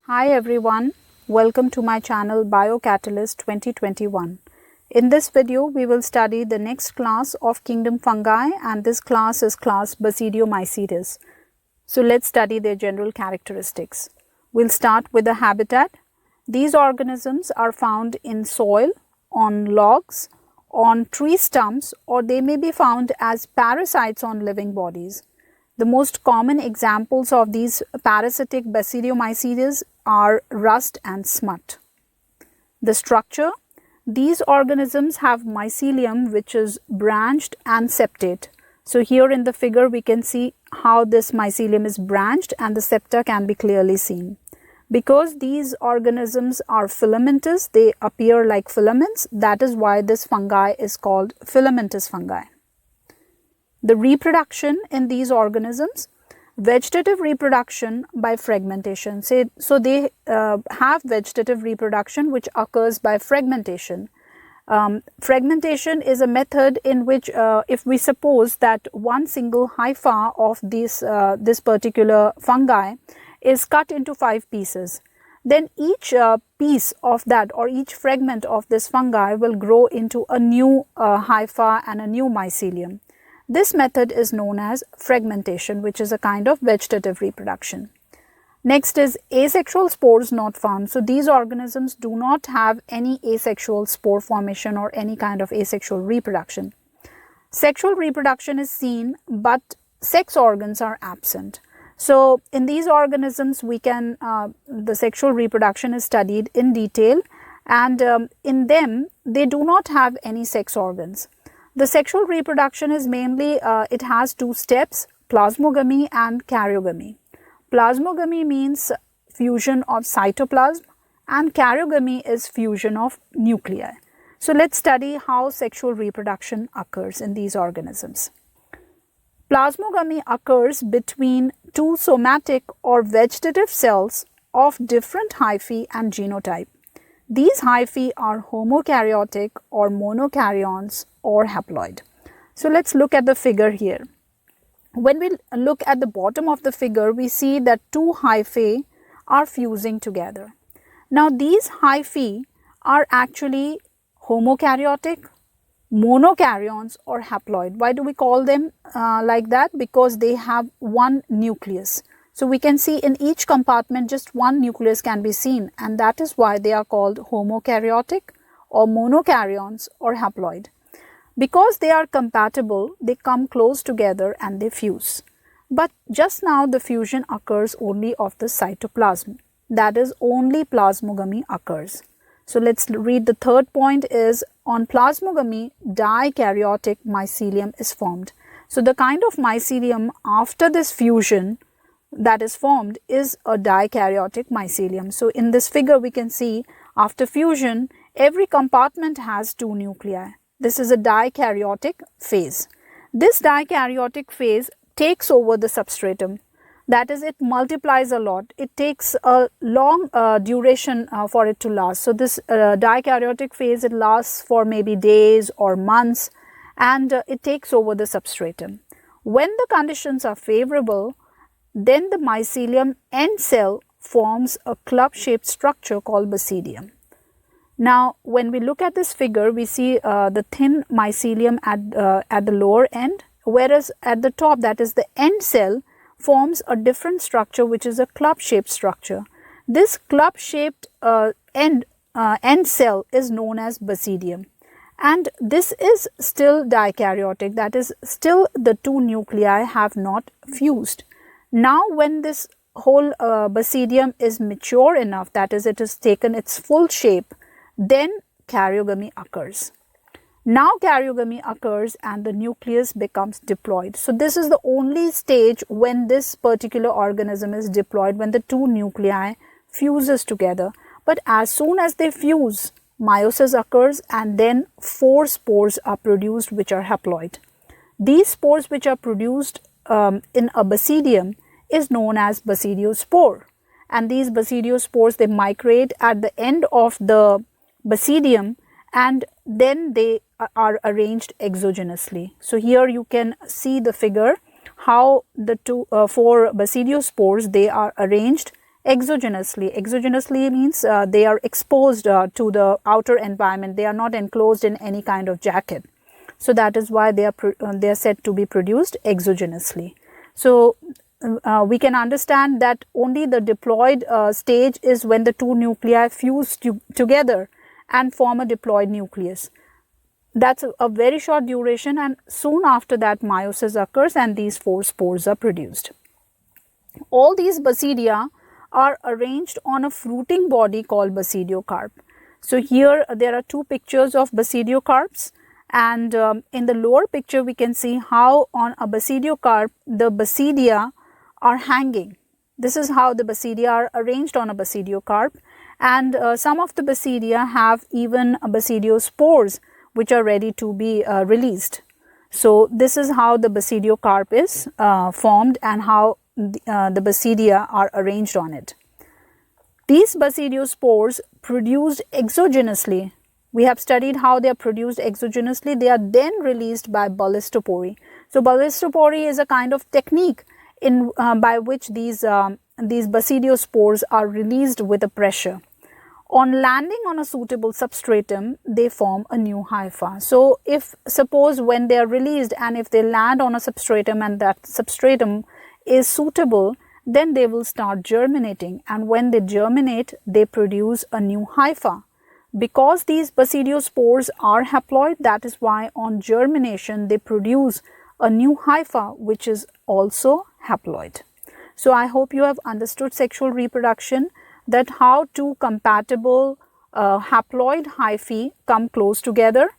Hi everyone, welcome to my channel Biocatalyst 2021. In this video, we will study the next class of kingdom fungi, and this class is class Basidiomycetes. So let's study their general characteristics. We'll start with the habitat. These organisms are found in soil, on logs, on tree stumps, or they may be found as parasites on living bodies. The most common examples of these parasitic Basidiomycetes are rust and smut. The structure: these organisms have mycelium which is branched and septate. So here in the figure we can see how this mycelium is branched and the septa can be clearly seen. Because these organisms are filamentous, they appear like filaments, that is why this fungi is called filamentous fungi. The reproduction in these organisms: vegetative reproduction by fragmentation. So they have vegetative reproduction which occurs by fragmentation. Fragmentation is a method in which if we suppose that one single hypha of this particular fungi is cut into 5 pieces, then each piece of that or each fragment of this fungi will grow into a new hypha and a new mycelium. This method is known as fragmentation, which is a kind of vegetative reproduction. Next is asexual spores not found. So these organisms do not have any asexual spore formation or any kind of asexual reproduction. Sexual reproduction is seen, but sex organs are absent. So in these organisms we can the sexual reproduction is studied in detail, and in them they do not have any sex organs. The sexual reproduction is mainly, it has 2 steps, plasmogamy and karyogamy. Plasmogamy means fusion of cytoplasm and karyogamy is fusion of nuclei. So let's study how sexual reproduction occurs in these organisms. Plasmogamy occurs between 2 somatic or vegetative cells of different hyphae and genotype. These hyphae are homokaryotic or monokaryons or haploid. So let's look at the figure here. When we look at the bottom of the figure, we see that 2 hyphae are fusing together. Now these hyphae are actually homokaryotic, monokaryons or haploid. Why do we call them like that? Because they have one nucleus. So we can see in each compartment just one nucleus can be seen, and that is why they are called homokaryotic or monokaryons or haploid. Because they are compatible, they come close together and they fuse. But just now the fusion occurs only of the cytoplasm. That is, only plasmogamy occurs. So let's read the third point is, on plasmogamy, dikaryotic mycelium is formed. So the kind of mycelium after this fusion that is formed is a dikaryotic mycelium. So in this figure we can see after fusion every compartment has 2 nuclei. This is a dikaryotic phase. This dikaryotic phase takes over the substratum. That is, it multiplies a lot. It takes a long duration for it to last. So this dikaryotic phase, it lasts for maybe days or months, and it takes over the substratum. When the conditions are favorable, then the mycelium end cell forms a club-shaped structure called basidium. Now, when we look at this figure, we see the thin mycelium at the lower end, whereas at the top, that is the end cell, forms a different structure which is a club-shaped structure. This club-shaped end cell is known as basidium, and this is still dikaryotic, that is, still the 2 nuclei have not fused. Now when this whole basidium is mature enough, that is, it has taken its full shape, then karyogamy occurs. Now karyogamy occurs and the nucleus becomes diploid. So this is the only stage when this particular organism is diploid, when the 2 nuclei fuses together. But as soon as they fuse, meiosis occurs and then 4 spores are produced which are haploid. These spores which are produced in a basidium is known as basidiospore, and these basidiospores, they migrate at the end of the basidium and then they are arranged exogenously. So here you can see the figure how the 4 basidiospores, they are arranged exogenously. Exogenously means they are exposed to the outer environment. They are not enclosed in any kind of jacket. So that is why they are said to be produced exogenously. So we can understand that only the diploid stage is when the two nuclei fuse together and form a diploid nucleus. That's a very short duration, and soon after that meiosis occurs and these 4 spores are produced. All these basidia are arranged on a fruiting body called basidiocarp. So here there are 2 pictures of basidiocarps, and in the lower picture we can see how on a basidiocarp the basidia are hanging. This is how the basidia are arranged on a basidiocarp, and some of the basidia have even basidiospores which are ready to be released. So this is how the basidiocarp is formed and how the basidia are arranged on it. These basidiospores produced exogenously. We have studied how they are produced exogenously. They are then released by ballistopory. So ballistopory is a kind of technique in by which these basidiospores are released with a pressure. On landing on a suitable substratum, they form a new hypha. So if suppose when they are released and if they land on a substratum and that substratum is suitable, then they will start germinating, and when they germinate, they produce a new hypha. Because these basidiospores are haploid, that is why on germination they produce a new hypha which is also haploid. So I hope you have understood sexual reproduction, that how 2 compatible haploid hyphae come close together,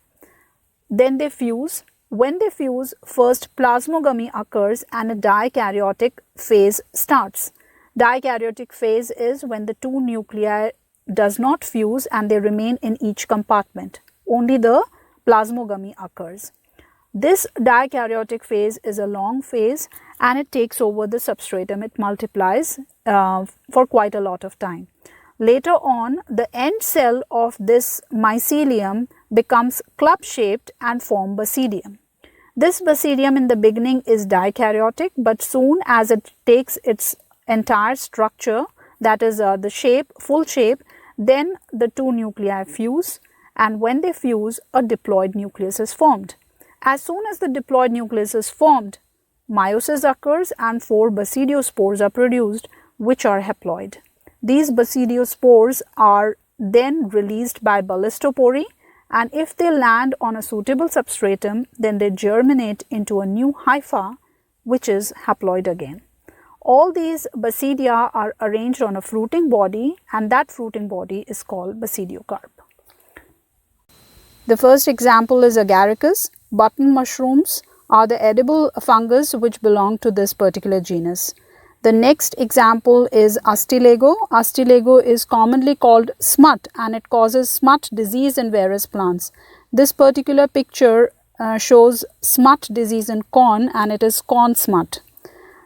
then they fuse. When they fuse, first plasmogamy occurs and a dikaryotic phase starts. Dikaryotic phase is when the 2 nuclei does not fuse and they remain in each compartment. Only the plasmogamy occurs. This dikaryotic phase is a long phase and it takes over the substratum. It multiplies for quite a lot of time. Later on, the end cell of this mycelium becomes club shaped and form basidium. This basidium in the beginning is dikaryotic, but soon as it takes its entire structure, that is the shape, full shape, then the 2 nuclei fuse, and when they fuse, a diploid nucleus is formed. As soon as the diploid nucleus is formed, meiosis occurs and 4 basidiospores are produced, which are haploid. These basidiospores are then released by ballistopory, and if they land on a suitable substratum, then they germinate into a new hypha, which is haploid again. All these basidia are arranged on a fruiting body, and that fruiting body is called basidiocarp. The first example is agaricus. Button mushrooms are the edible fungus which belong to this particular genus. The next example is Astilago. Astilago is commonly called smut and it causes smut disease in various plants. This particular picture shows smut disease in corn and it is corn smut.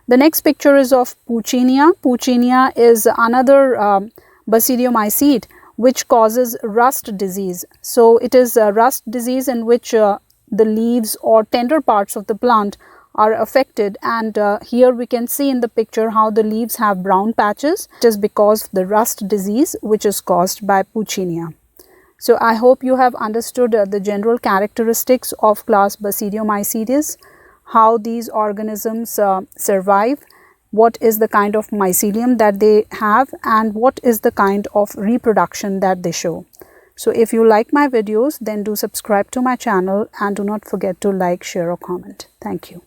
The next picture is of Puccinia. Puccinia is another basidiomycete which causes rust disease. So it is a rust disease in which the leaves or tender parts of the plant are affected, and here we can see in the picture how the leaves have brown patches. It is because of the rust disease which is caused by Puccinia. So I hope you have understood the general characteristics of class Basidiomycetes, how these organisms survive, what is the kind of mycelium that they have, and what is the kind of reproduction that they show. So if you like my videos, then do subscribe to my channel and do not forget to like, share or comment. Thank you.